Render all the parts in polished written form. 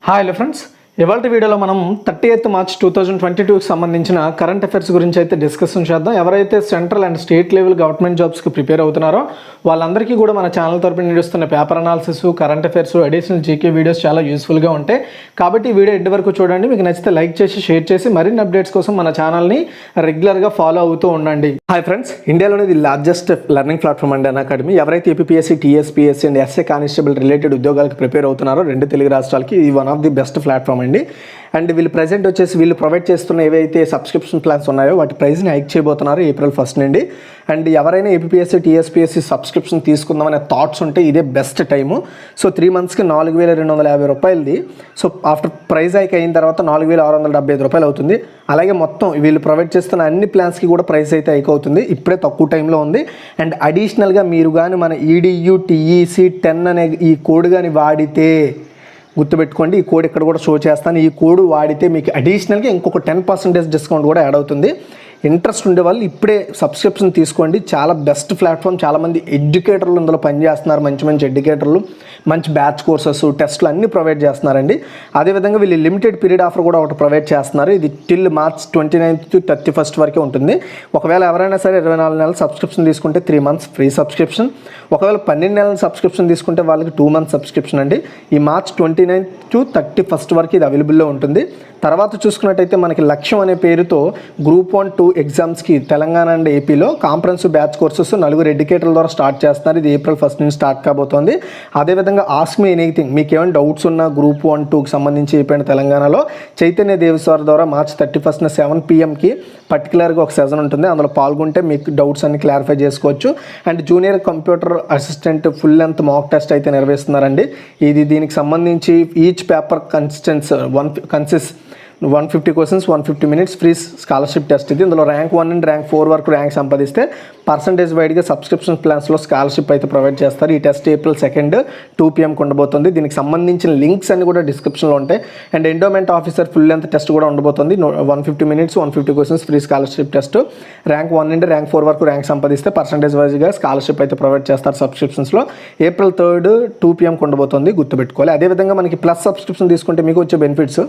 Hi hello friends, ఇవాళ వీడియోలో మనం 30th March 2022కి సంబంధించిన కరెంట్ అఫైర్స్ గురించి అయితే డిస్కషన్ చేద్దాం. ఎవరైతే central and state level government జాబ్స్కి ప్రిపేర్ అవుతున్నారో వాళ్ళందరికీ కూడా మన ఛానల్ తరపున నడుస్తున్న paper analysis, current affairs, additional GK videos చాలా యూస్ఫుల్గా ఉంటాయి. కాబట్టి ఈ వీడియో ఎండ్ వరకు చూడండి. మీకు నచ్చితే లైక్ చేసి షేర్ చేసి మరిన్ని అప్డేట్స్ కోసం మన ఛానల్ని రెగ్యులర్గా ఫాలో అవుతూ ఉండండి. హాయ్ ఫ్రెండ్స్, ఇండియాలోని ది లార్జెస్ట్ లెర్నింగ్ ప్లాట్ఫామ్ అండి అకాడమీ. ఎవరైతే APSC, TSPSC and SA constable related ఉద్యోగాలకు ప్రిపేర్ అవుతున్నారో రెండు తెలుగు రాష్ట్రాలకి ఇది one of the best platform అండి. అండ్ వీళ్ళు ప్రజెంట్ వచ్చేసి వీళ్ళు ప్రొవైడ్ చేస్తున్న ఏవైతే సబ్స్క్రిప్షన్ ప్లాన్స్ ఉన్నాయో వాటి ప్రైస్ని హైక్ చేయబోతున్నారు April 1 నుండి. అండ్ ఎవరైనా ఏపీఎస్సీ, టీఎస్పీఎస్సీ సబ్స్క్రిప్షన్ తీసుకుందామనే థాట్స్ ఉంటే ఇదే బెస్ట్ టైము. సో 3 monthsకి 4,250 రూపాయలది. సో ఆఫ్టర్ ప్రైస్ హైక్ అయిన తర్వాత 4,675 రూపాయలు అవుతుంది. అలాగే మొత్తం వీళ్ళు ప్రొవైడ్ చేస్తున్న అన్ని ప్లాన్స్కి కూడా ప్రైస్ అయితే హైక్ అవుతుంది. ఇప్పుడే తక్కువ టైంలో ఉంది. అండ్ అడిషనల్గా మీరు కానీ మన EDU TEC 10 అనే ఈ కోడ్ కానీ వాడితే గుర్తుపెట్టుకోండి, ఈ కోడ్ ఇక్కడ కూడా షో చేస్తాను. ఈ కోడ్ వాడితే మీకు అడిషనల్గా ఇంకొక 10% డిస్కౌంట్ కూడా యాడ్ అవుతుంది. ఇంట్రెస్ట్ ఉండే వాళ్ళు ఇప్పుడే సబ్స్క్రిప్షన్ తీసుకోండి. చాలా బెస్ట్ ప్లాట్ఫామ్. చాలామంది ఎడ్యుకేటర్లు ఇందులో పనిచేస్తున్నారు. మంచి ఎడ్యుకేటర్లు మంచి బ్యాచ్ కోర్సెస్, టెస్ట్లు అన్నీ ప్రొవైడ్ చేస్తున్నారండి. అదేవిధంగా వీళ్ళు లిమిటెడ్ పీరియడ్ ఆఫర్ కూడా ఒకటి ప్రొవైడ్ చేస్తున్నారు. ఇది till March 29th to 31st వరకే ఉంటుంది. ఒకవేళ ఎవరైనా సరే 24 నెలల సబ్స్క్రిప్షన్ తీసుకుంటే 3 months ఫ్రీ సబ్స్క్రిప్షన్. ఒకవేళ 12 నెలల సబ్స్క్రిప్షన్ తీసుకుంటే వాళ్ళకి 2 months సబ్స్క్రిప్షన్ అండి. ఈ March 29th to 31st వరకు ఇది అవైలబుల్లో ఉంటుంది. తర్వాత చూసుకున్నట్టయితే మనకి లక్ష్యం అనే పేరుతో గ్రూప్ 1, 2 ఎగ్జామ్స్కి తెలంగాణ అండ్ ఏపీలో కాంప్రహెన్సివ్ బ్యాచ్ కోర్సెస్ 4 ఎడ్యుకేటర్ల ద్వారా స్టార్ట్ చేస్తున్నారు. ఇది April 1 నుంచి స్టార్ట్ కాబోతోంది. అదేవిధంగా ఆస్క్ మీ ఎనీథింగ్, మీకు ఏమైనా డౌట్స్ ఉన్నా గ్రూప్ 1, 2కి సంబంధించి అయిపోయిన తెలంగాణలో చైతన్య దేవస్వార్ ద్వారా March 31st 7 PM పర్టికులర్గా ఒక సెషన్ ఉంటుంది. అందులో పాల్గొంటే మీకు డౌట్స్ అన్ని క్లారిఫై చేసుకోవచ్చు. And junior computer assistant full length mock test అయితే నిర్వహిస్తున్నారండి. దీనికి సంబంధించి each paper consistence 150 questions 150 minutes free scholarship test. ఇది ఇందులో ర్యాంక్ 1 నుండి ర్యాంక్ 4 వరకు ర్యాంక్ సంపాదిస్తే పర్సంటేజ్ వైడ్గా సబ్స్క్రిప్షన్ ప్లాన్స్లో స్కాలర్షిప్ అయితే ప్రొవైడ్ చేస్తారు. ఈ టెస్ట్ April 2 2 PM ఉండబోతుంది. దీనికి సంబంధించిన లింక్స్ అన్ని కూడా డిస్క్రిప్షన్లో ఉంటాయి. And endowment officer full length test కూడా ఉండబోతుంది. 150 minutes 150 questions free scholarship test. Rank 1 నుండి ర్యాంక్ 4 వరకు ర్యాంక్ సంపాదిస్తే పర్సంటేజ్ వైజ్గా స్కాలర్షిప్ అయితే ప్రొవైడ్ చేస్తారు సబ్స్క్రిప్షన్స్లో. April 3 2 PM ఉండబోతుంది, గుర్తుపెట్టుకోవాలి. అదేవిధంగా మనకి ప్లస్ సబ్స్క్రిప్షన్ తీసుకుంటే మీకు వచ్చే బెనిఫిట్స్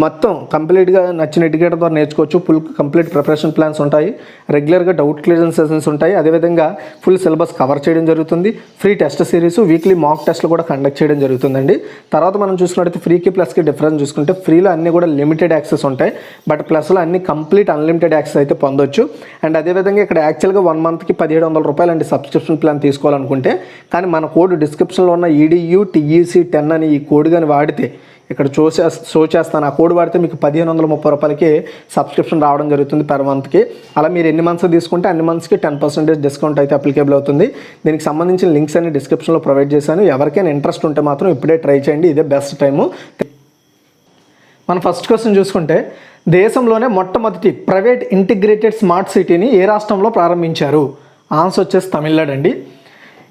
మొత్తం కంప్లీట్గా నచ్చిన ఎడ్యుకేటర్ ద్వారా నేర్చుకోవచ్చు. ఫుల్ కంప్లీట్ ప్రిపరేషన్ ప్లాన్స్ ఉంటాయి. రెగ్యులర్గా డౌట్ క్లియరెన్స్ సెషన్స్ ఉంటాయి. అదేవిధంగా ఫుల్ సిలబస్ కవర్ చేయడం జరుగుతుంది. ఫ్రీ టెస్ట్ సిరీస్, వీక్లీ మాక్ టెస్ట్లు కూడా కండక్ట్ చేయడం జరుగుతుందండి. తర్వాత మనం చూసుకున్నట్టయితే ఫ్రీకి ప్లస్కి డిఫరెన్స్ చూసుకుంటే ఫ్రీలో అన్నీ కూడా లిమిటెడ్ యాక్సెస్ ఉంటాయి. బట్ ప్లస్లో అన్ని కంప్లీట్ అన్లిమిటెడ్ యాక్సెస్ అయితే పొందొచ్చు. అండ్ అదేవిధంగా ఇక్కడ యాక్చువల్గా 1 monthకి 1,700 రూపాయలు అండి సబ్స్క్రిప్షన్ ప్లాన్ తీసుకోవాలనుకుంటే. కానీ మన కోడ్ డిస్క్రిప్షన్లో ఉన్న EDU TEC 10 అని ఈ కోడ్ కానీ వాడితే ఇక్కడ షో చేస్తాను. ఆ కోడ్ వాడితే మీకు 1,530 రూపాయలకి సబ్స్క్రిప్షన్ రావడం జరుగుతుంది per monthకి. అలా మీరు ఎన్ని మంత్స్ తీసుకుంటే అన్ని మంత్స్కి 10% డిస్కౌంట్ అయితే అప్లికేబుల్ అవుతుంది. దీనికి సంబంధించిన లింక్స్ అన్ని డిస్క్రిప్షన్లో ప్రొవైడ్ చేశాను. ఎవరికైనా ఇంట్రెస్ట్ ఉంటే మాత్రం ఇప్పుడే ట్రై చేయండి, ఇదే బెస్ట్ టైము. మన ఫస్ట్ క్వశ్చన్ చూసుకుంటే, దేశంలోనే మొట్టమొదటి ప్రైవేట్ ఇంటిగ్రేటెడ్ స్మార్ట్ సిటీని ఏ రాష్ట్రంలో ప్రారంభించారు? ఆన్సర్ వచ్చేసి తమిళనాడు అండి.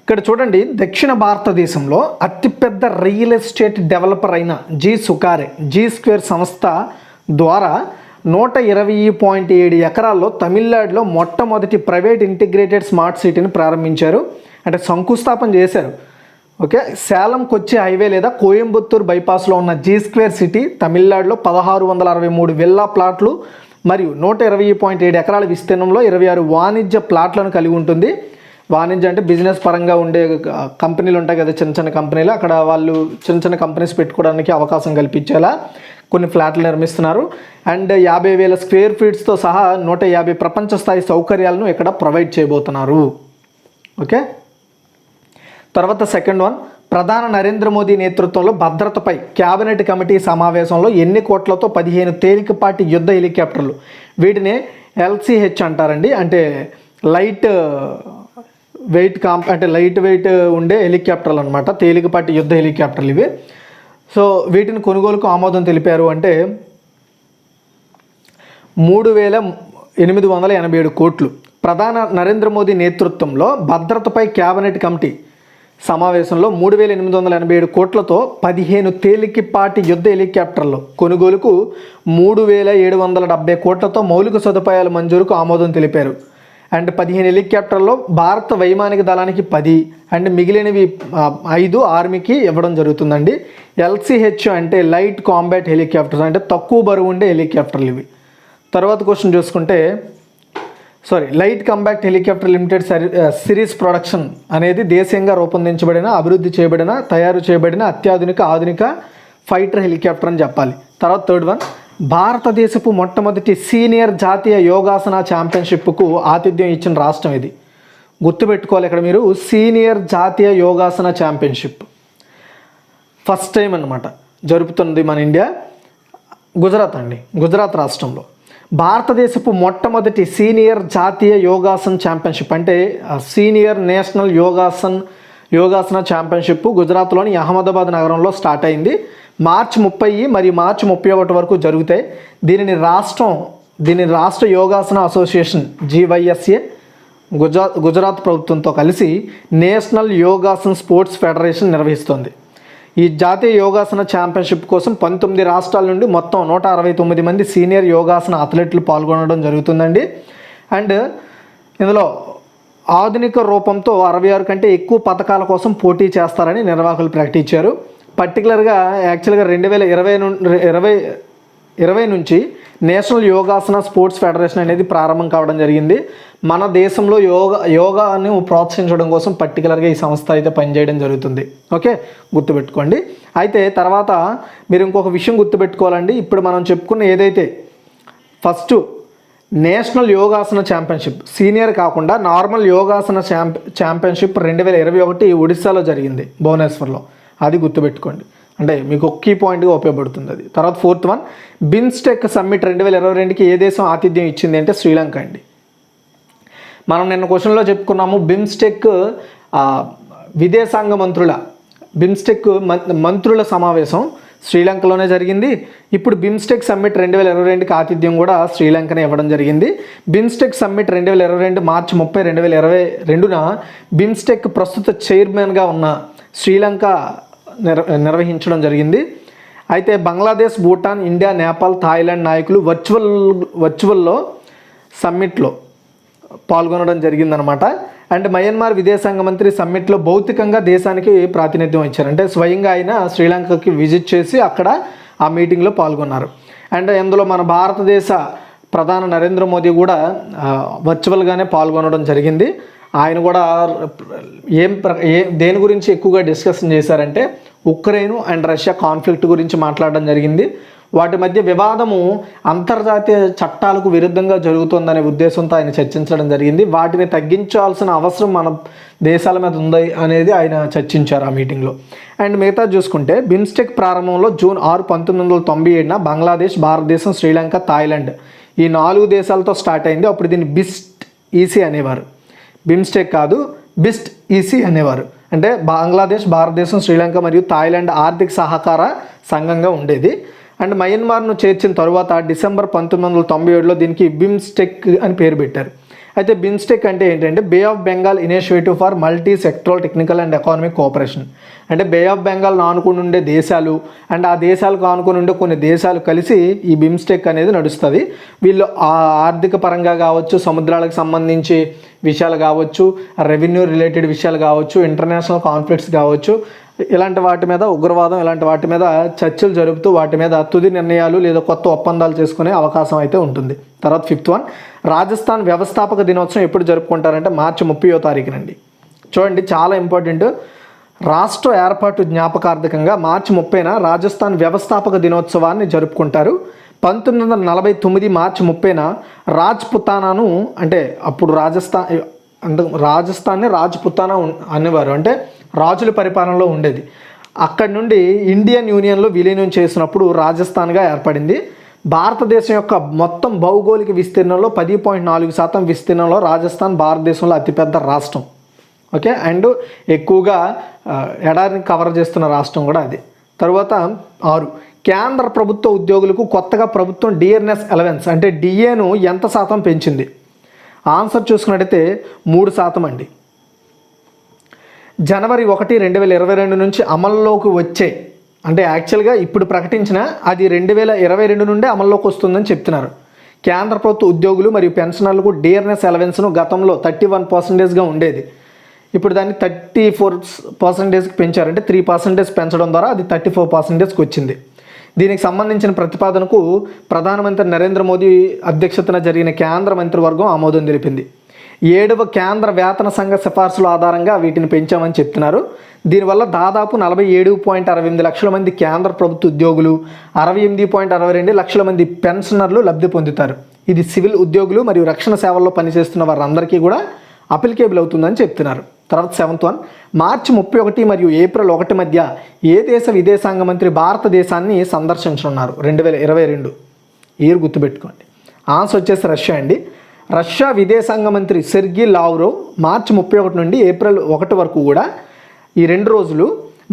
ఇక్కడ చూడండి, దక్షిణ భారతదేశంలో అతిపెద్ద రియల్ ఎస్టేట్ డెవలపర్ అయిన జీ స్క్వేర్ సంస్థ ద్వారా 120.7 ఎకరాల్లో తమిళనాడులో మొట్టమొదటి ప్రైవేట్ ఇంటిగ్రేటెడ్ స్మార్ట్ సిటీని ప్రారంభించారు. అంటే శంకుస్థాపన చేశారు. ఓకే, సేలం కొచ్చి హైవే లేదా కోయంబత్తూరు బైపాస్లో ఉన్న జీ స్క్వేర్ సిటీ తమిళనాడులో 1,663 విల్లా ప్లాట్లు మరియు 120.7 ఎకరాల విస్తీర్ణంలో 26 వాణిజ్య ప్లాట్లను కలిగి ఉంటుంది. వాణిజ్యం అంటే బిజినెస్ పరంగా ఉండే కంపెనీలు ఉంటాయి కదా, చిన్న కంపెనీలు. అక్కడ వాళ్ళు చిన్న కంపెనీస్ పెట్టుకోవడానికి అవకాశం కల్పించేలా కొన్ని ఫ్లాట్లు నిర్మిస్తున్నారు. అండ్ 50,000 square feet సహా 150 ప్రపంచ స్థాయి సౌకర్యాలను ఇక్కడ ప్రొవైడ్ చేయబోతున్నారు. ఓకే, తర్వాత సెకండ్ వన్, ప్రధాని నరేంద్ర మోదీ నేతృత్వంలో భద్రతపై క్యాబినెట్ కమిటీ సమావేశంలో ఎన్ని కోట్లతో 15 తేలికపాటి యుద్ధ హెలికాప్టర్లు, వీటిని LCH అంటారండి, అంటే లైట్ వెయిట్ ఉండే హెలికాప్టర్లు అనమాట, తేలికపాటి యుద్ధ హెలికాప్టర్లు ఇవి. సో వీటిని కొనుగోలుకు ఆమోదం తెలిపారు. అంటే 3,887 కోట్లు. ప్రధాని నరేంద్ర మోదీ నేతృత్వంలో భద్రతపై క్యాబినెట్ కమిటీ సమావేశంలో 3,887 కోట్లతో 15 తేలికపాటి యుద్ధ హెలికాప్టర్లు కొనుగోలుకు 3,770 కోట్లతో మౌలిక సదుపాయాల మంజూరుకు ఆమోదం తెలిపారు. అండ్ 15 హెలికాప్టర్లో భారత వైమానిక దళానికి 10 అండ్ మిగిలినవి 5 ఆర్మీకి ఇవ్వడం జరుగుతుందండి. LCH అంటే లైట్ కాంబాట్ హెలికాప్టర్స్, అంటే తక్కువ బరువు ఉండే హెలికాప్టర్లు ఇవి. తర్వాత క్వశ్చన్ చూసుకుంటే light combat helicopter limited series production అనేది దేశీయంగా రూపొందించబడిన, అభివృద్ధి చేయబడిన, తయారు చేయబడిన ఆధునిక ఫైటర్ హెలికాప్టర్ అని చెప్పాలి. తర్వాత థర్డ్ వన్, భారతదేశపు మొట్టమొదటి సీనియర్ జాతీయ యోగాసన ఛాంపియన్షిప్కు ఆతిథ్యం ఇచ్చిన రాష్ట్రం ఇది. గుర్తుపెట్టుకోవాలి ఇక్కడ మీరు, సీనియర్ జాతీయ యోగాసన ఛాంపియన్షిప్ ఫస్ట్ టైం అన్నమాట జరుపుతుంది మన ఇండియా. గుజరాత్ అండి, గుజరాత్ రాష్ట్రంలో భారతదేశపు మొట్టమొదటి సీనియర్ జాతీయ యోగాసన ఛాంపియన్షిప్, అంటే సీనియర్ నేషనల్ యోగాసన ఛాంపియన్షిప్ గుజరాత్లోని అహ్మదాబాద్ నగరంలో స్టార్ట్ అయింది. మార్చి 30 మరియు మార్చి 31 వరకు జరుగుతాయి. దీనిని రాష్ట్ర యోగాసన అసోసియేషన్ GYSA గుజరాత్ ప్రభుత్వంతో కలిసి నేషనల్ యోగాసన స్పోర్ట్స్ ఫెడరేషన్ నిర్వహిస్తుంది. ఈ జాతీయ యోగాసన ఛాంపియన్షిప్ కోసం 19 రాష్ట్రాల నుండి మొత్తం 169 మంది సీనియర్ యోగాసన అథ్లెట్లు పాల్గొనడం జరుగుతుందండి. అండ్ ఇందులో ఆధునిక రూపంతో 66 కంటే ఎక్కువ పథకాల కోసం పోటీ చేస్తారని నిర్వాహకులు ప్రకటించారు. పర్టికులర్గా యాక్చువల్గా 2020 నుంచి నేషనల్ యోగాసన స్పోర్ట్స్ ఫెడరేషన్ అనేది ప్రారంభం కావడం జరిగింది. మన దేశంలో యోగాను ప్రోత్సహించడం కోసం పర్టికులర్గా ఈ సంస్థ అయితే పనిచేయడం జరుగుతుంది. ఓకే, గుర్తుపెట్టుకోండి. అయితే తర్వాత మీరు ఇంకొక విషయం గుర్తుపెట్టుకోవాలండి. ఇప్పుడు మనం చెప్పుకున్న ఏదైతే first national yogasana championship senior కాకుండా నార్మల్ యోగాసన ఛాంపియన్షిప్ 2021 ఒడిస్సాలో జరిగింది, భువనేశ్వర్లో. అది గుర్తుపెట్టుకోండి, అంటే మీకు ఒక కీ పాయింట్గా ఉపయోగపడుతుంది అది. తర్వాత ఫోర్త్ వన్, బిమ్స్టెక్ సమ్మిట్ 2022కి ఏ దేశం ఆతిథ్యం ఇచ్చింది అంటే శ్రీలంక అండి. మనం నిన్న క్వశ్చన్లో చెప్పుకున్నాము, బిమ్స్టెక్ విదేశాంగ మంత్రుల సమావేశం శ్రీలంకలోనే జరిగింది. ఇప్పుడు బిమ్స్టెక్ సమ్మిట్ 2022కి ఆతిథ్యం కూడా శ్రీలంకనే ఇవ్వడం జరిగింది. బిమ్స్టెక్ సమ్మిట్ 2022 మార్చి 30, 2022న బిమ్స్టెక్ ప్రస్తుత చైర్మన్గా ఉన్న శ్రీలంక నిర్వహించడం జరిగింది. అయితే బంగ్లాదేశ్, భూటాన్, ఇండియా, నేపాల్, థాయిలాండ్ నాయకులు వర్చువల్లో సమ్మిట్లో పాల్గొనడం జరిగిందనమాట. అండ్ మయన్మార్ విదేశాంగ మంత్రి సమ్మిట్లో భౌతికంగా దేశానికి ప్రాతినిధ్యం ఇచ్చారు, అంటే స్వయంగా ఆయన శ్రీలంకకి విజిట్ చేసి అక్కడ ఆ మీటింగ్లో పాల్గొన్నారు. అండ్ ఇందులో మన భారతదేశ ప్రధాని నరేంద్ర మోదీ కూడా వర్చువల్గానే పాల్గొనడం జరిగింది. ఆయన కూడా దేని గురించి ఎక్కువగా డిస్కషన్ చేశారంటే ఉక్రెయిన్ అండ్ రష్యా కాన్ఫ్లిక్ట్ గురించి మాట్లాడడం జరిగింది. వాటి మధ్య వివాదము అంతర్జాతీయ చట్టాలకు విరుద్ధంగా జరుగుతుందనే ఉద్దేశంతో ఆయన చర్చించడం జరిగింది. వాటిని తగ్గించాల్సిన అవసరం మన దేశాల మీద ఉంది అనేది ఆయన చర్చించారు ఆ మీటింగ్లో. అండ్ మిగతా చూసుకుంటే బిమ్స్టెక్ ప్రారంభంలో జూన్ 6, 1997న బంగ్లాదేశ్, భారతదేశం, శ్రీలంక, థాయిలాండ్ ఈ 4 దేశాలతో స్టార్ట్ అయింది. అప్పుడు దీన్ని బిస్ట్ ఈసీ అనేవారు, బిమ్స్టెక్ కాదు, బిస్ట్ ఈసీ అనేవారు. అంటే బంగ్లాదేశ్, భారతదేశం, శ్రీలంక మరియు థాయిలాండ్ ఆర్థిక సహకార సంఘంగా ఉండేది. అండ్ మయన్మార్ను చేర్చిన తరువాత డిసెంబర్ 1997లో దీనికి బిమ్స్టెక్ అని పేరు పెట్టారు. అయితే బిమ్స్టెక్ అంటే ఏంటంటే bay of Bengal initiative for multi sectoral technical and economic cooperation. అంటే బే ఆఫ్ బెంగాల్ ఆనుకుని ఉండే దేశాలు అండ్ ఆ దేశాలకు ఆనుకుని ఉండే కొన్ని దేశాలు కలిసి ఈ బిమ్స్టెక్ అనేది నడుస్తుంది. వీళ్ళు ఆర్థిక పరంగా కావచ్చు, సముద్రాలకు సంబంధించి విషయాలు కావచ్చు, రెవెన్యూ రిలేటెడ్ విషయాలు కావచ్చు, ఇంటర్నేషనల్ కాన్ఫ్లిక్ట్స్ కావచ్చు, ఇలాంటి వాటి మీద, ఉగ్రవాదం ఇలాంటి వాటి మీద చర్చలు జరుపుతూ వాటి మీద తుది నిర్ణయాలు లేదా కొత్త ఒప్పందాలు చేసుకునే అవకాశం అయితే ఉంటుంది. తర్వాత ఫిఫ్త్ వన్, రాజస్థాన్ వ్యవస్థాపక దినోత్సవం ఎప్పుడు జరుపుకుంటారంటే మార్చి 30వ తారీఖునండి. చూడండి, చాలా ఇంపార్టెంట్. రాష్ట్ర ఏర్పాటు జ్ఞాపకార్థకంగా మార్చి 30న రాజస్థాన్ వ్యవస్థాపక దినోత్సవాన్ని జరుపుకుంటారు. 1949 మార్చి 30న రాజ్పుతానాను, అంటే అప్పుడు రాజస్థాన్ని రాజ్పుతానా అనేవారు, అంటే రాజుల పరిపాలనలో ఉండేది. అక్కడి నుండి ఇండియన్ యూనియన్లో విలీనం చేసినప్పుడు రాజస్థాన్గా ఏర్పడింది. భారతదేశం యొక్క మొత్తం భౌగోళిక విస్తీర్ణంలో 10.4% విస్తీర్ణంలో రాజస్థాన్ భారతదేశంలో అతిపెద్ద రాష్ట్రం. ఓకే, అండ్ ఎక్కువగా ఎడారిని కవర్ చేస్తున్న రాష్ట్రం కూడా అది. తర్వాత 6, కేంద్ర ప్రభుత్వ ఉద్యోగులకు కొత్తగా ప్రభుత్వం డిఆర్ఎస్ అలవెన్స్ అంటే డిఏను ఎంత శాతం పెంచింది? ఆన్సర్ చూసుకున్నట్టయితే 3% అండి. జనవరి 1, 2022 నుంచి అమల్లోకి వచ్చే, అంటే యాక్చువల్గా ఇప్పుడు ప్రకటించిన అది 2022 నుండే అమల్లోకి వస్తుందని చెప్తున్నారు. కేంద్ర ప్రభుత్వ ఉద్యోగులు మరియు పెన్షనర్లకు డియర్నెస్ అలవెన్స్ను గతంలో 31%గా ఉండేది. ఇప్పుడు దాన్ని 34%కి పెంచారు. అంటే 3% పెంచడం ద్వారా అది 34%కి వచ్చింది. దీనికి సంబంధించిన ప్రతిపాదనకు ప్రధానమంత్రి నరేంద్ర మోదీ అధ్యక్షతన జరిగిన కేంద్ర మంత్రివర్గం ఆమోదం తెలిపింది. 7వ కేంద్ర వేతన సంఘ సిఫార్సుల ఆధారంగా వీటిని పెంచామని చెప్తున్నారు. దీనివల్ల దాదాపు 47.68 లక్షల మంది కేంద్ర ప్రభుత్వ ఉద్యోగులు, 68.62 లక్షల మంది పెన్షనర్లు లబ్ధి పొందుతారు. ఇది సివిల్ ఉద్యోగులు మరియు రక్షణ సేవల్లో పనిచేస్తున్న వారందరికీ కూడా అప్లికేబుల్ అవుతుందని చెప్తున్నారు. తర్వాత 7th వన్, మార్చి 31 మరియు ఏప్రిల్ 1 మధ్య ఏ దేశ విదేశాంగ మంత్రి భారతదేశాన్ని సందర్శించనున్నారు? 2022. ఇయర్ గుర్తుపెట్టుకోండి. ఆన్సర్ వచ్చేసి రష్యా అండి. రష్యా విదేశాంగ మంత్రి సెర్గీ లావ్రోవ్ మార్చి 31 నుండి ఏప్రిల్ 1 వరకు కూడా ఈ 2 రోజులు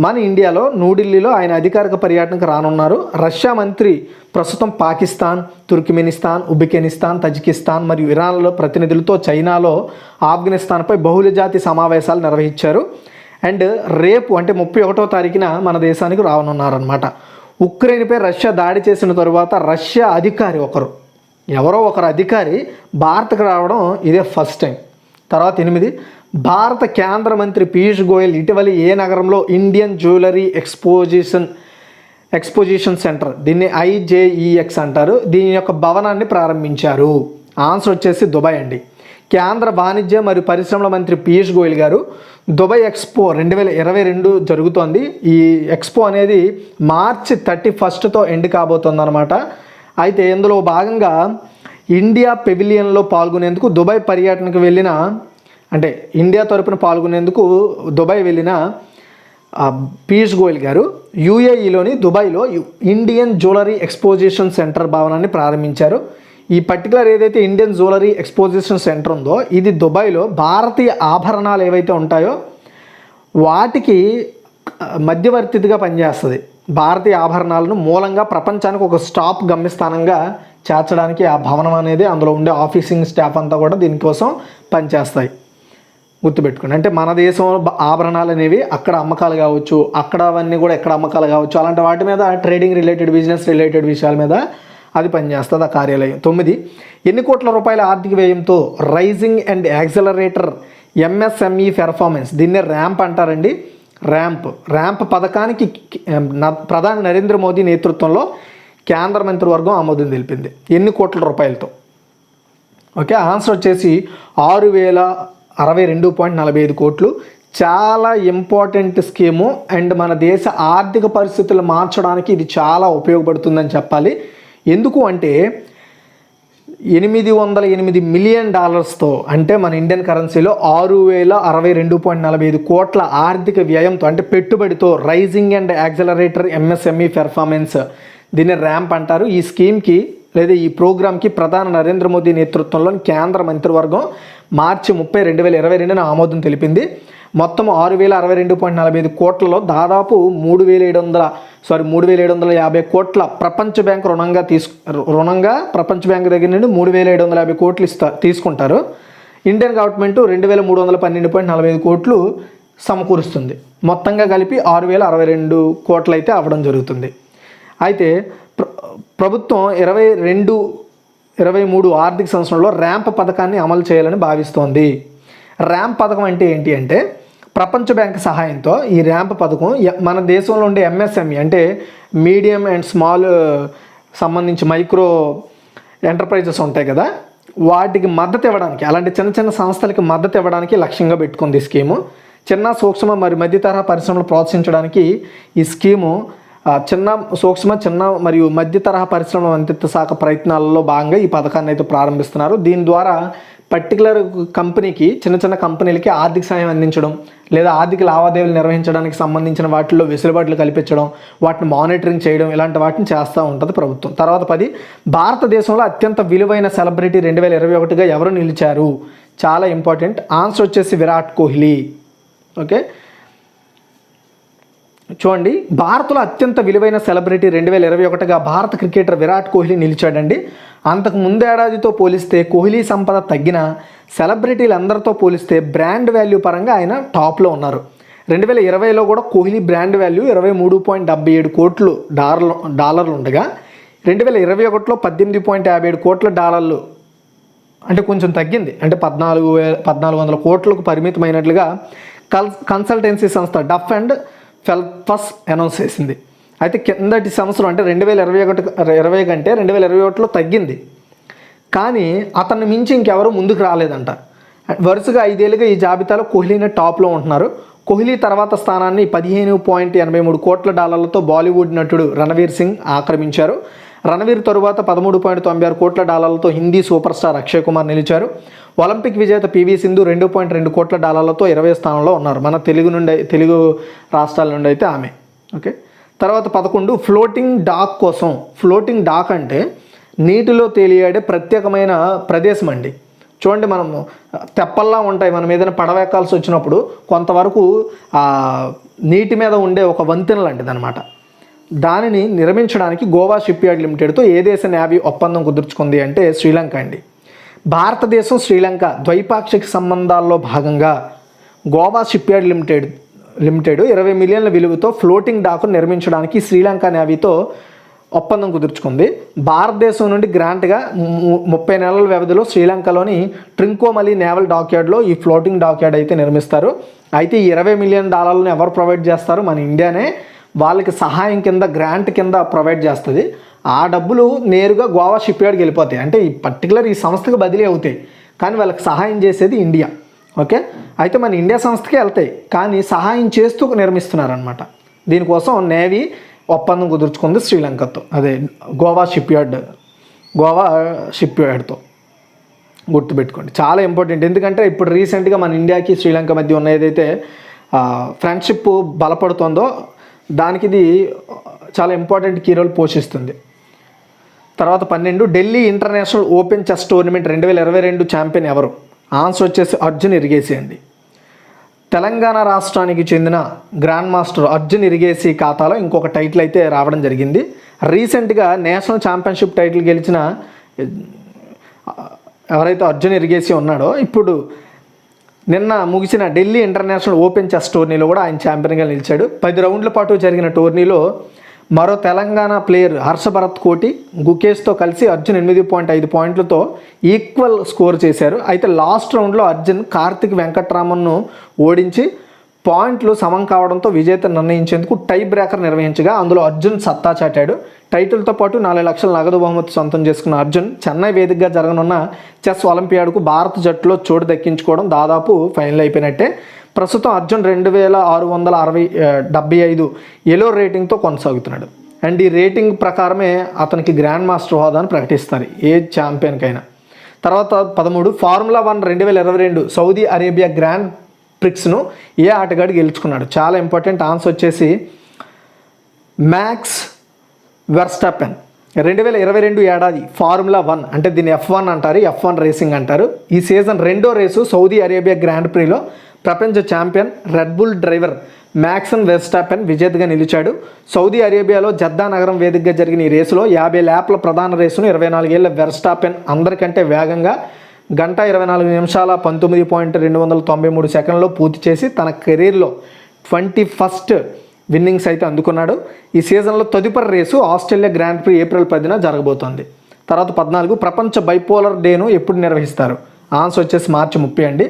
మన ఇండియాలో న్యూఢిల్లీలో ఆయన అధికారిక పర్యటనకు రానున్నారు. రష్యా మంత్రి ప్రస్తుతం పాకిస్తాన్, తుర్క్మెనిస్తాన్, ఉజ్బెకిస్తాన్, తజికిస్తాన్ మరియు ఇరాన్లో ప్రతినిధులతో చైనాలో ఆఫ్ఘనిస్తాన్పై బహుళజాతి సమావేశాలు నిర్వహించారు. అండ్ రేపు అంటే 31వ తారీఖున మన దేశానికి రానున్నారనమాట. ఉక్రెయిన్పై రష్యా దాడి చేసిన తరువాత రష్యా అధికారి ఎవరో ఒకరు అధికారి భారత్కు రావడం ఇదే ఫస్ట్ టైం. తర్వాత 8, భారత కేంద్ర మంత్రి పీయూష్ గోయల్ ఇటీవల ఏ నగరంలో ఇండియన్ జ్యువెలరీ ఎక్స్పోజిషన్ సెంటర్, దీన్ని IJEX అంటారు, దీని యొక్క భవనాన్ని ప్రారంభించారు? ఆన్సర్ వచ్చేసి దుబాయ్ అండి. కేంద్ర వాణిజ్య మరియు పరిశ్రమల మంత్రి పీయూష్ గోయల్ గారు దుబాయ్ ఎక్స్పో 2022 జరుగుతోంది. ఈ ఎక్స్పో అనేది మార్చి 31తో ఎండ్ కాబోతుంది అనమాట. అయితే ఇందులో భాగంగా ఇండియా పెవిలియన్లో పాల్గొనేందుకు దుబాయ్ పర్యటనకు వెళ్ళిన, అంటే ఇండియా తరపున పాల్గొనేందుకు దుబాయ్ వెళ్ళిన పీయూష్ గోయల్ గారు UAEలోని దుబాయ్లో ఇండియన్ జ్యువెలరీ ఎక్స్పోజిషన్ సెంటర్ భవనాన్ని ప్రారంభించారు. ఈ పర్టికులర్ ఏదైతే ఇండియన్ జ్యువెలరీ ఎక్స్పోజిషన్ సెంటర్ ఉందో ఇది దుబాయ్లో భారతీయ ఆభరణాలు ఏవైతే ఉంటాయో వాటికి మధ్యవర్తిగా పనిచేస్తుంది. భారతీయ ఆభరణాలను మూలంగా ప్రపంచానికి ఒక స్టాప్ గమ్యస్థానంగా చేర్చడానికి ఆ భవనం అనేది, అందులో ఉండే ఆఫీసింగ్ స్టాఫ్ అంతా కూడా దీనికోసం పనిచేస్తాయి. గుర్తుపెట్టుకోండి. అంటే మన దేశంలో ఆభరణాలు అనేవి అక్కడ అమ్మకాలు కావచ్చు, అక్కడ అవన్నీ కూడా ఎక్కడ అమ్మకాలు కావచ్చు, అలాంటి వాటి మీద ట్రేడింగ్ రిలేటెడ్, బిజినెస్ రిలేటెడ్ విషయాల మీద అది పనిచేస్తుంది ఆ కార్యాలయం. 9, ఎన్ని కోట్ల రూపాయల ఆర్థిక వ్యయంతో raising and accelerator MSME performance, దీన్నే ర్యాంప్ అంటారండి. ర్యాంప్ పథకానికి ప్రధాని నరేంద్ర మోదీ నేతృత్వంలో కేంద్ర మంత్రివర్గం ఆమోదం తెలిపింది. ఎన్ని కోట్ల రూపాయలతో? ఓకే, ఆన్సర్ వచ్చేసి 6062.45 కోట్లు. చాలా ఇంపార్టెంట్ స్కీము అండ్ మన దేశ ఆర్థిక పరిస్థితులు మార్చడానికి ఇది చాలా ఉపయోగపడుతుందని చెప్పాలి. ఎందుకు అంటే $808 మిలియన్ అంటే మన ఇండియన్ కరెన్సీలో 6062.45 కోట్ల ఆర్థిక వ్యయంతో, అంటే పెట్టుబడితో raising and accelerator MSME performance, దీన్ని ర్యాంప్ అంటారు. ఈ స్కీమ్కి లేదా ఈ ప్రోగ్రామ్కి ప్రధాని నరేంద్ర మోదీ నేతృత్వంలోని కేంద్ర మంత్రివర్గం మార్చి 30, 2022న ఆమోదం తెలిపింది. మొత్తం 6062.45 కోట్లలో దాదాపు 3750 కోట్ల ప్రపంచ బ్యాంక్ రుణంగా ప్రపంచ బ్యాంక్ దగ్గర నుండి 3750 కోట్లు తీసుకుంటారు. ఇండియన్ గవర్నమెంట్ 2312.45 కోట్లు సమకూరుస్తుంది. మొత్తంగా కలిపి 6062 కోట్లు అయితే అవ్వడం జరుగుతుంది. అయితే ప్రభుత్వం 22-23 ఆర్థిక సంవత్సరంలో ర్యాంప్ పథకాన్ని అమలు చేయాలని భావిస్తోంది. ర్యాంప్ పథకం అంటే ఏంటి అంటే, ప్రపంచ బ్యాంక్ సహాయంతో ఈ ర్యాంప్ పథకం మన దేశంలో ఉండే MSME అంటే మీడియం అండ్ స్మాల్ సంబంధించి మైక్రో ఎంటర్ప్రైజెస్ ఉంటాయి కదా, వాటికి మద్దతు ఇవ్వడానికి, అలాంటి చిన్న చిన్న సంస్థలకి మద్దతు ఇవ్వడానికి లక్ష్యంగా పెట్టుకుంది ఈ స్కీము. చిన్న సూక్ష్మ మరియు మధ్య తరహా పరిశ్రమలు ప్రోత్సహించడానికి ఈ స్కీము చిన్న మరియు మధ్య తరహా పరిశ్రమల మంత్రిత్వ శాఖ ప్రయత్నాలలో భాగంగా ఈ పథకాన్ని అయితే ప్రారంభిస్తున్నారు. దీని ద్వారా పర్టికులర్ కంపెనీకి, చిన్న కంపెనీలకి ఆర్థిక సాయం అందించడం లేదా ఆర్థిక లావాదేవీలు నిర్వహించడానికి సంబంధించిన వాటిల్లో వెసులుబాట్లు కల్పించడం, వాటిని మానిటరింగ్ చేయడం, ఇలాంటి వాటిని చేస్తూ ఉంటుంది ప్రభుత్వం. తర్వాత 10, భారతదేశంలో అత్యంత విలువైన సెలబ్రిటీ 2021గా ఎవరు నిలిచారు? చాలా ఇంపార్టెంట్. ఆన్సర్ వచ్చేసి విరాట్ కోహ్లీ. ఓకే, చూడండి, భారత్లో అత్యంత విలువైన సెలబ్రిటీ 2021గా భారత క్రికెటర్ విరాట్ కోహ్లీ నిలిచాడండి. అంతకు ముందేడాదితో పోలిస్తే కోహ్లీ సంపద తగ్గిన, సెలబ్రిటీలందరితో పోలిస్తే బ్రాండ్ వాల్యూ పరంగా ఆయన టాప్లో ఉన్నారు. 2020లో కూడా కోహ్లీ బ్రాండ్ వాల్యూ 23.77 కోట్లు డాలర్లు ఉండగా 2021లో $18.57 కోట్ల, అంటే కొంచెం తగ్గింది, అంటే 1400 కోట్లకు పరిమితమైనట్లుగా కన్సల్టెన్సీ సంస్థ డఫ్ అండ్ ఫెల్ప్స్ అనౌన్స్ చేసింది. అయితే కిందటి సంవత్సరం అంటే 2020 కంటే 2021లో తగ్గింది, కానీ అతన్ని మించి ఇంకెవరు ముందుకు రాలేదంట. వరుసగా 5 ఏళ్ళుగా ఈ జాబితాలో కోహ్లీనే టాప్లో ఉంటున్నారు. కోహ్లీ తర్వాత స్థానాన్ని $15.83 కోట్ల బాలీవుడ్ నటుడు రణవీర్ సింగ్ ఆక్రమించారు. రణవీర్ తరువాత $13.96 కోట్ల హిందీ సూపర్ స్టార్ అక్షయ్ కుమార్ నిలిచారు. ఒలింపిక్ విజేత పివి సింధు $2.2 కోట్ల 20వ స్థానంలో ఉన్నారు. మన తెలుగు రాష్ట్రాల నుండి అయితే ఆమె. ఓకే, తర్వాత 11 ఫ్లోటింగ్ డాక్ కోసం. ఫ్లోటింగ్ డాక్ అంటే నీటిలో తేలియాడే ప్రత్యేకమైన ప్రదేశం అండి. చూడండి, మనము తెప్పల్లా ఉంటాయి, మనం ఏదైనా పడవెక్కాల్సి వచ్చినప్పుడు కొంతవరకు నీటి మీద ఉండే ఒక వంతెన లాంటిది అనమాట. దానిని నిర్మించడానికి గోవా షిప్ యార్డ్ లిమిటెడ్తో ఏ దేశ నేవీ ఒప్పందం కుదుర్చుకుంది అంటే శ్రీలంక అండి. భారతదేశం శ్రీలంక ద్వైపాక్షిక సంబంధాల్లో భాగంగా గోవా షిప్ యార్డ్ లిమిటెడ్ 20 మిలియన్ల విలువతో ఫ్లోటింగ్ డాక్ను నిర్మించడానికి శ్రీలంక నేవీతో ఒప్పందం కుదుర్చుకుంది. భారతదేశం నుండి గ్రాంట్గా 30 నెలల వ్యవధిలో శ్రీలంకలోని ట్రింకోమలి నేవల్ డాక్యార్డ్లో ఈ ఫ్లోటింగ్ డాక్యార్డ్ అయితే నిర్మిస్తారు. అయితే ఈ $20 మిలియన్ ఎవరు ప్రొవైడ్ చేస్తారు? మన ఇండియానే వాళ్ళకి సహాయం కింద, గ్రాంట్ కింద ప్రొవైడ్ చేస్తుంది. ఆ డబ్బులు నేరుగా గోవా షిప్ యార్డ్కి వెళ్ళిపోతాయి, అంటే ఈ పర్టికులర్ ఈ సంస్థకు బదిలీ అవుతాయి, కానీ వాళ్ళకి సహాయం చేసేది ఇండియా. ఓకే, అయితే మన ఇండియా సంస్థకే వెళ్తాయి, కానీ సహాయం చేస్తూ నిర్మిస్తున్నారనమాట. దీనికోసం నేవీ ఒప్పందం కుదుర్చుకుంది శ్రీలంకతో, అదే గోవా షిప్ యార్డ్తో. గుర్తుపెట్టుకోండి, చాలా ఇంపార్టెంట్. ఎందుకంటే ఇప్పుడు రీసెంట్గా మన ఇండియాకి శ్రీలంక మధ్య ఉన్న ఏదైతే ఫ్రెండ్షిప్ బలపడుతుందో దానికి ఇది చాలా ఇంపార్టెంట్ కీ రోల్ పోషిస్తుంది. తర్వాత 12 Delhi international open chess tournament 2022 champion ఎవరు? ఆన్సర్ వచ్చేసి అర్జున్ ఇరిగేసి అండి. తెలంగాణ రాష్ట్రానికి చెందిన గ్రాండ్ మాస్టర్ అర్జున్ ఇరిగేసి ఖాతాలో ఇంకొక టైటిల్ అయితే రావడం జరిగింది. రీసెంట్గా నేషనల్ ఛాంపియన్షిప్ టైటిల్ గెలిచిన ఎవరైతే అర్జున్ ఇరిగేసి ఉన్నాడో, ఇప్పుడు నిన్న ముగిసిన ఢిల్లీ ఇంటర్నేషనల్ ఓపెన్ చెస్ టోర్నీలో కూడా ఆయన ఛాంపియన్గా నిలిచాడు. 10 రౌండ్ల పాటు జరిగిన టోర్నీలో మరో తెలంగాణ ప్లేయర్ హర్షభరత్ కోటి, గుకేష్తో కలిసి అర్జున్ 8.5 పాయింట్లతో ఈక్వల్ స్కోర్ చేశారు. అయితే లాస్ట్ రౌండ్లో అర్జున్ కార్తిక్ వెంకట్రామన్ను ఓడించి పాయింట్లు సమం కావడంతో విజేత నిర్ణయించేందుకు టై బ్రేకర్ నిర్వహించగా అందులో అర్జున్ సత్తా చాటాడు. టైటిల్తో పాటు 4 లక్షల నగదు బహుమతి సొంతం చేసుకున్న అర్జున్ చెన్నై వేదికగా జరగనున్న చెస్ ఒలింపియాడ్కు భారత జట్టులో చోటు దక్కించుకోవడం దాదాపు ఫైనల్ అయిపోయినట్టే. ప్రస్తుతం అర్జున్ 2675 ఎలో రేటింగ్తో కొనసాగుతున్నాడు. అండ్ ఈ రేటింగ్ ప్రకారమే అతనికి గ్రాండ్ మాస్టర్ హోదాను ప్రకటిస్తారు ఏ ఛాంపియన్కైనా. తర్వాత 13 ఫార్ములా 1 2022 సౌదీ అరేబియా గ్రాండ్ ప్రిక్స్ను ఏ ఆటగాడు గెలుచుకున్నాడు? చాలా ఇంపార్టెంట్. ఆన్సర్ వచ్చేసి మ్యాక్స్ వెర్స్టాపెన్. 2022 ఏడాది ఫార్ములా 1 అంటే దీన్ని F1 అంటారు, F1 రేసింగ్ అంటారు. ఈ సీజన్ 2వ రేసు సౌదీ అరేబియా గ్రాండ్ ప్రీలో ప్రపంచ champion red bull driver మ్యాక్సన్ Verstappen విజేతగా నిలిచాడు. సౌదీ అరేబియాలో జద్దా నగరం వేదికగా జరిగిన ఈ రేసులో 50 ల్యాప్ల ప్రధాన రేసును 24 ఏళ్ల వెర్స్టాపెన్ అందరికంటే వేగంగా 1 గంట 24 నిమిషాల 19.293 సెకండ్లో పూర్తి చేసి తన కెరీర్లో 21st విన్నింగ్స్ అయితే అందుకున్నాడు. ఈ సీజన్లో తదుపరి race Australia grand prix April 10న జరగబోతోంది. తర్వాత 14 ప్రపంచ బైపోలర్ డేను ఎప్పుడు నిర్వహిస్తారు? ఆన్సర్ వచ్చేసి మార్చి 30 అండి.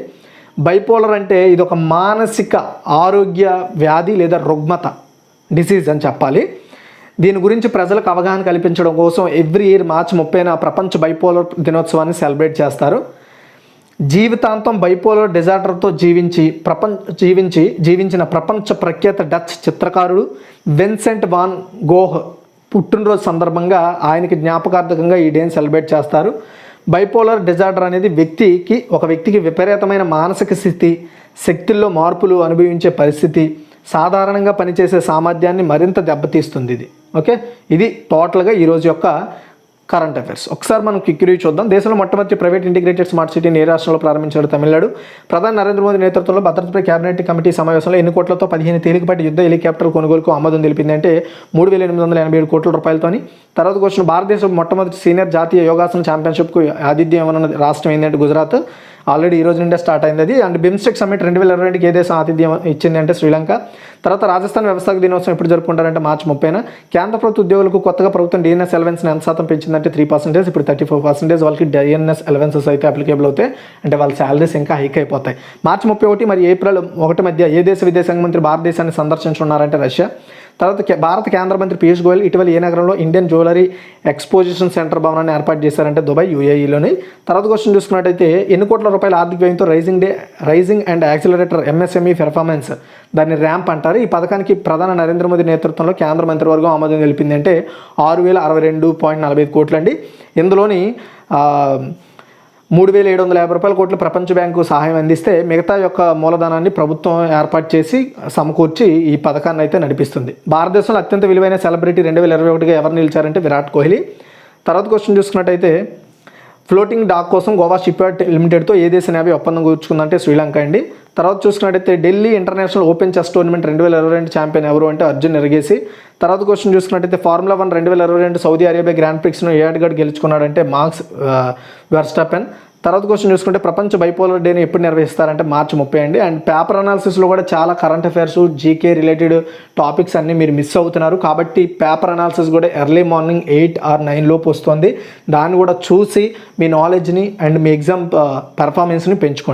బైపోలర్ అంటే ఇది ఒక మానసిక ఆరోగ్య వ్యాధి లేదా రుగ్మత, డిసీజ్ అని చెప్పాలి. దీని గురించి ప్రజలకు అవగాహన కల్పించడం కోసం ఎవ్రీ ఇయర్ మార్చి 30న ప్రపంచ బైపోలర్ దినోత్సవాన్ని సెలబ్రేట్ చేస్తారు. జీవితాంతం బైపోలర్ డిజార్డర్తో జీవించిన ప్రపంచ ప్రఖ్యాత డచ్ చిత్రకారుడు విన్సెంట్ వాన్ గోహ్ పుట్టినరోజు సందర్భంగా ఆయనకి జ్ఞాపకార్థకంగా ఈ డేని సెలబ్రేట్ చేస్తారు. బైపోలర్ డిజార్డర్ అనేది ఒక వ్యక్తికి విపరీతమైన మానసిక స్థితి, శక్తుల్లో మార్పులు అనుభవించే పరిస్థితి, సాధారణంగా పనిచేసే సామర్థ్యాన్ని మరింత దెబ్బతీస్తుంది ఇది. ఓకే, ఇది టోటల్గా ఈరోజు యొక్క కరెంట్ అఫైర్స్. ఒకసారి మనం క్విక్ రివ్యూ చూద్దాం. దేశంలో మొట్టమొదటి ప్రైవేట్ ఇంటిగ్రేటెడ్ స్మార్ట్ సిటీని ఏ రాష్ట్రంలో ప్రారంభించాడు? తమిళనాడు. ప్రధాని నరేంద్ర మోదీ నేతృత్వంలో భద్రతపై కేబినెట్ కమిటీ సమావేశంలో ఎన్ని కోట్లతో 15 తేలికపాటి యుద్ధ హెలికాప్టర్ కొనుగోలుకు ఆమోదం తెలిపింది అంటే 3,887 కోట్ల రూపాయలతోని. తర్వాత క్వశ్చన్, భారతదేశం మొట్టమొదటి సీనియర్ జాతీయ యోగాసన ఛాంపియన్షిప్కు ఆతిథ్యం ఇవ్వనున్న రాష్ట్రం ఏంటంటే గుజరాత్. ఆల్రెడీ ఈ రోజు నుండే స్టార్ట్ అయింది అది. అండ్ బిమ్స్టెక్ సమ్మిట్ 2022కి ఏ దేశం ఆతిథ్యం ఇచ్చింది అంటే శ్రీలంక. తర్వాత రాజస్థాన్ వ్యవసాయ దినోత్సవం ఎప్పుడు జరుపుకుంటారంటే మార్చి 30న. కేంద్ర ప్రభుత్వ ఉద్యోగులకు కొత్తగా ప్రభుత్వం డిఎన్ఎస్ అలవెన్స్ని ఎంత శాతం పెంచిందంటే 3%, ఇప్పుడు 34% వాళ్ళకి డిఎన్ఎస్ అలవెన్సెస్ అయితే అప్లికేబుల్ అవుతాయి. అంటే వాళ్ళ శాలరీస్ ఇంకా హైక్ అయిపోతాయి. మార్చి 31 మరి ఏప్రిల్ 1 మధ్య ఏ దేశ విదేశాంగ మంత్రి భారతదేశాన్ని సందర్శించున్నారంటే రష్యా. తర్వాత భారత కేంద్ర మంత్రి పీయూష్ గోయల్ ఇటీవల ఏ నగరంలో ఇండియన్ జ్యువెలరీ ఎక్స్పోజిషన్ సెంటర్ భవనాన్ని ఏర్పాటు చేశారంటే దుబాయ్, యూఏఈలోని. తర్వాత క్వశ్చన్ చూసుకున్నట్టయితే ఎన్ని కోట్ల రూపాయల ఆర్థిక వ్యయంతో raising and accelerator MSME performance, దాన్ని ర్యాంప్ అంటారు, ఈ పథకానికి ప్రధాని నరేంద్ర మోదీ నేతృత్వంలో కేంద్ర మంత్రివర్గం ఆమోదం తెలిపింది. అంటే 6,062.45 కోట్లు అండి. ఇందులోని 3,750 కోట్లు ప్రపంచ బ్యాంకు సహాయం అందిస్తే మిగతా యొక్క మూలధనాన్ని ప్రభుత్వం ఏర్పాటు చేసి సమకూర్చి ఈ పథకాన్ని అయితే నడిపిస్తుంది. భారతదేశంలో అత్యంత విలువైన సెలబ్రిటీ 2021గా ఎవరు నిలిచారంటే విరాట్ కోహ్లీ. తర్వాత క్వశ్చన్ చూసుకున్నట్టయితే ఫ్లోటింగ్ డాక్ కోసం గోవా షిప్యార్డ్ లిమిటెడ్తో ఏ దేశ నేవీ ఒప్పందం కూర్చుకుందంటే శ్రీలంక అండి. తర్వాత చూసుకున్నట్టయితే Delhi international open chess tournament 2022 champion ఎవరు అంటే అర్జున్ ఎరగేసి. తర్వాత క్వశ్చన్ చూసుకున్నట్టయితే ఫార్ములా 1 2022 సౌదీ అరేబియా గ్రాండ్ ప్రిక్స్ను ఏ ఆటగాడు గెలుచుకున్నాడంటే మాక్స్ వెర్స్టాపెన్. తర్వాత క్వశ్చన్ చూసుకుంటే ప్రపంచ బైపోలర్ డేని ఎప్పుడు నిర్వహిస్తారంటే మార్చి 30 అండి. అండ్ పేపర్ అనాలిసిస్లో కూడా చాలా current affairs, GK related topics అన్నీ మీరు మిస్ అవుతున్నారు. కాబట్టి పేపర్ అనాలిసిస్ కూడా ఎర్లీ మార్నింగ్ 8 or 9 లోపు వస్తుంది. దాన్ని కూడా చూసి మీ నాలెడ్జ్ని అండ్ మీ ఎగ్జామ్ పెర్ఫార్మెన్స్ని పెంచుకోండి.